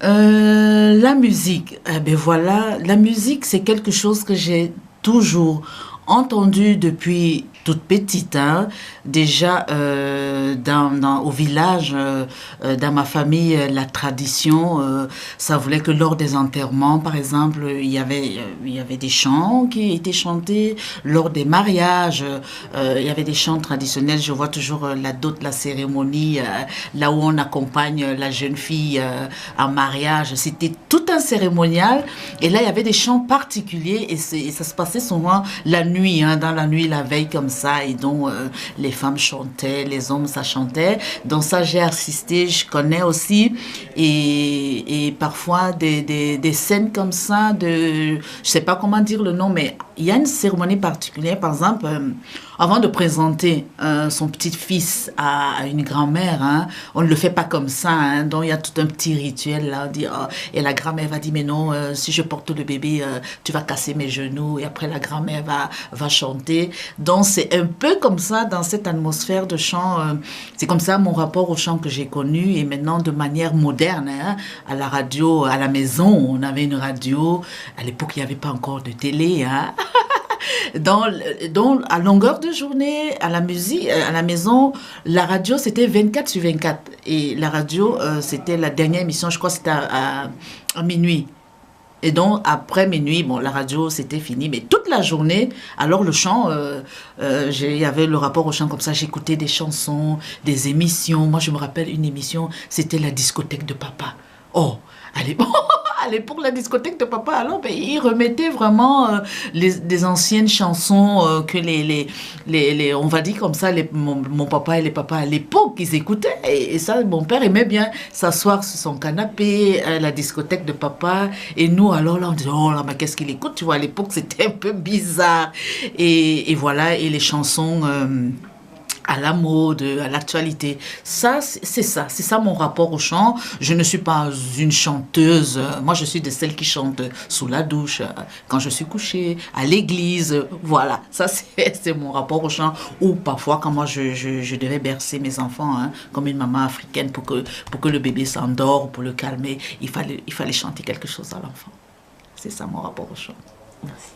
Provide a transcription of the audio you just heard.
La musique, eh ben voilà, la musique c'est quelque chose que j'ai toujours entendu depuis toute petite, hein. Déjà au village, dans ma famille, la tradition, ça voulait que lors des enterrements, par exemple, il y avait des chants qui étaient chantés. Lors des mariages, il y avait des chants traditionnels. Je vois toujours la dot, la cérémonie, là où on accompagne la jeune fille en mariage. C'était tout un cérémonial. Et là, il y avait des chants particuliers et ça se passait souvent la nuit, hein, dans la nuit, la veille comme ça, et donc les femmes chantaient, les hommes ça chantait. Donc ça, j'ai assisté, je connais aussi, et parfois des scènes comme ça, je sais pas comment dire le nom, mais il y a une cérémonie particulière, par exemple, avant de présenter son petit-fils à une grand-mère, hein, on ne le fait pas comme ça, hein, donc il y a tout un petit rituel là, on dit, oh, et la grand-mère va dire, mais non, si je porte le bébé, tu vas casser mes genoux, et après la grand-mère va chanter. Donc c'est un peu comme ça, dans cette atmosphère de chant, c'est comme ça mon rapport au chant que j'ai connu, et maintenant de manière moderne, hein, à la radio, à la maison, on avait une radio, à l'époque il n'y avait pas encore de télé, hein. À longueur de journée, à la musique, à la maison, la radio, c'était 24 sur 24. Et la radio, c'était la dernière émission, je crois que c'était à minuit. Et donc, après minuit, bon, la radio, c'était fini. Mais toute la journée, alors le chant, il y avait le rapport au chant comme ça. J'écoutais des chansons, des émissions. Moi, je me rappelle une émission, c'était la discothèque de papa. Oh, allez, bon. Allez, pour la discothèque de papa, alors, ben, il remettait vraiment des anciennes chansons que on va dire comme ça, mon papa et les papas à l'époque, ils écoutaient. Et ça, mon père aimait bien s'asseoir sur son canapé, à la discothèque de papa. Et nous, alors là, on disait, oh là, mais qu'est-ce qu'il écoute? Tu vois, à l'époque, c'était un peu bizarre. Et voilà, et les chansons à la mode, à l'actualité. Ça, c'est ça mon rapport au chant. Je ne suis pas une chanteuse. Moi, je suis de celles qui chantent sous la douche, quand je suis couchée, à l'église. Voilà, ça, c'est mon rapport au chant. Ou parfois, quand moi, je devais bercer mes enfants, hein, comme une maman africaine, pour que le bébé s'endort, pour le calmer, il fallait chanter quelque chose à l'enfant. C'est ça mon rapport au chant. Merci.